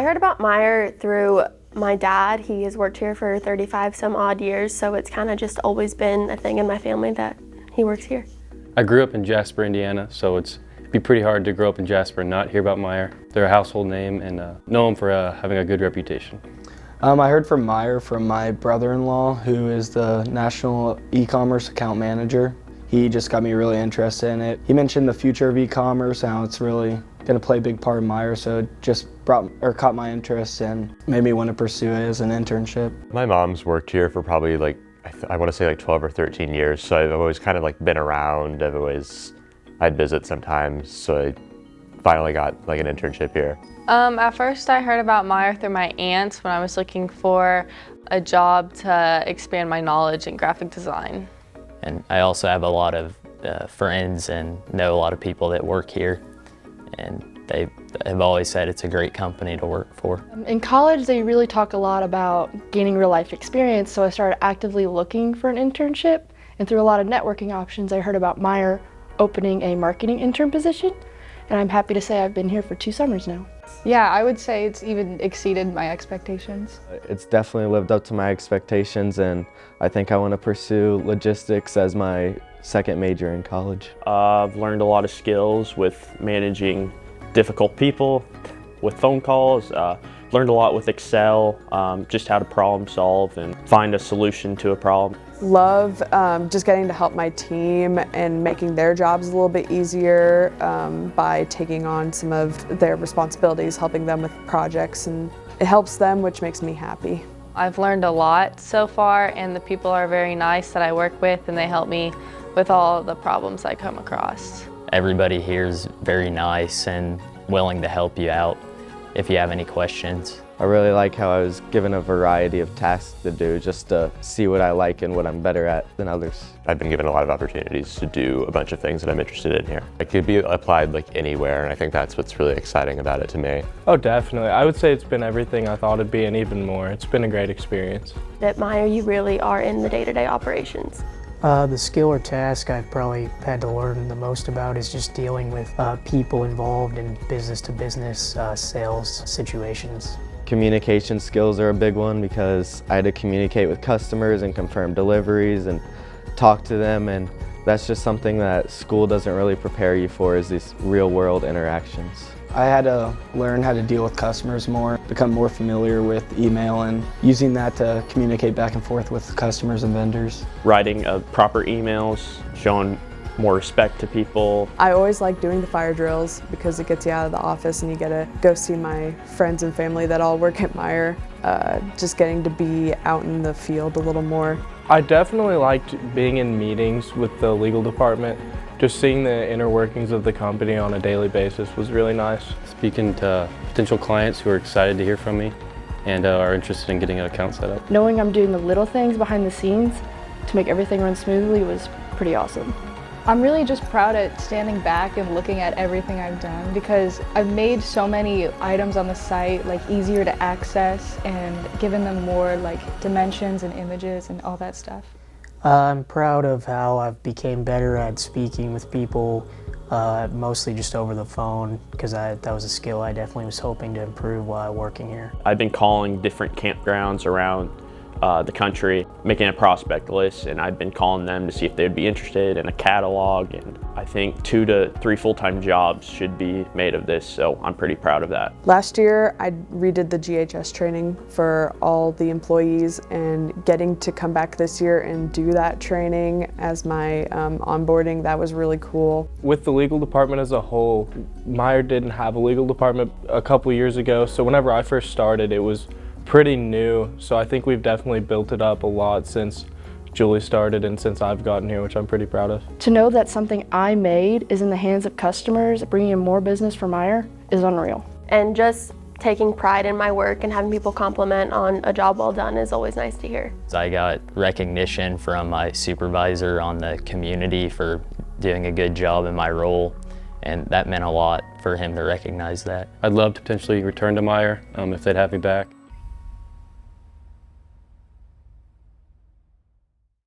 heard about Meyer through my dad. He has worked here for 35 some odd years, so it's kind of just always been a thing in my family that he works here. I grew up in Jasper, Indiana, so it'd be pretty hard to grow up in Jasper and not hear about Meyer. They're a household name and know them for having a good reputation. I heard from Meyer from my brother-in-law, who is the national e-commerce account manager. He just got me really interested in it. He mentioned the future of e-commerce, how it's really going to play a big part in Meyer, so it just caught my interest and made me want to pursue it as an internship. My mom's worked here for probably I want to say 12 or 13 years, so I've always kind of been around. I'd visit sometimes, so I finally got an internship here. At first I heard about Meyer through my aunt when I was looking for a job to expand my knowledge in graphic design. And I also have a lot of friends and know a lot of people that work here, and they have always said it's a great company to work for. In college, they really talk a lot about gaining real life experience, so I started actively looking for an internship, and through a lot of networking options, I heard about Meyer opening a marketing intern position, and I'm happy to say I've been here for 2 summers now. Yeah, I would say it's even exceeded my expectations. It's definitely lived up to my expectations, and I think I want to pursue logistics as my second major in college. I've learned a lot of skills with managing difficult people, with phone calls, learned a lot with Excel, just how to problem solve and find a solution to a problem. Love just getting to help my team and making their jobs a little bit easier by taking on some of their responsibilities, helping them with projects, and it helps them, which makes me happy. I've learned a lot so far, and the people are very nice that I work with, and they help me with all the problems I come across. Everybody here is very nice and willing to help you out if you have any questions. I really like how I was given a variety of tasks to do just to see what I like and what I'm better at than others. I've been given a lot of opportunities to do a bunch of things that I'm interested in here. It could be applied anywhere, and I think that's what's really exciting about it to me. Oh, definitely. I would say it's been everything I thought it'd be and even more. It's been a great experience. At Meyer, you really are in the day-to-day operations. The skill or task I've probably had to learn the most about is just dealing with people involved in business-to-business sales situations. Communication skills are a big one because I had to communicate with customers and confirm deliveries and talk to them, and that's just something that school doesn't really prepare you for, is these real-world interactions. I had to learn how to deal with customers more, become more familiar with email and using that to communicate back and forth with customers and vendors. Writing proper emails, showing more respect to people. I always like doing the fire drills because it gets you out of the office and you get to go see my friends and family that all work at Meyer. Just getting to be out in the field a little more. I definitely liked being in meetings with the legal department. Just seeing the inner workings of the company on a daily basis was really nice. Speaking to potential clients who are excited to hear from me and are interested in getting an account set up. Knowing I'm doing the little things behind the scenes to make everything run smoothly was pretty awesome. I'm really just proud at standing back and looking at everything I've done because I've made so many items on the site easier to access and given them more dimensions and images and all that stuff. I'm proud of how I've became better at speaking with people, mostly just over the phone, because that was a skill I definitely was hoping to improve while working here. I've been calling different campgrounds around the country, making a prospect list, and I've been calling them to see if they'd be interested in a catalog, and I think 2 to 3 full-time jobs should be made of this, so I'm pretty proud of that. Last year I redid the GHS training for all the employees, and getting to come back this year and do that training as my onboarding, that was really cool. With the legal department as a whole, Meyer didn't have a legal department a couple years ago, so whenever I first started it was pretty new, so I think we've definitely built it up a lot since Julie started and since I've gotten here, which I'm pretty proud of. To know that something I made is in the hands of customers, bringing in more business for Meyer, is unreal. And just taking pride in my work and having people compliment on a job well done is always nice to hear. I got recognition from my supervisor on the community for doing a good job in my role, and that meant a lot for him to recognize that. I'd love to potentially return to Meyer if they'd have me back.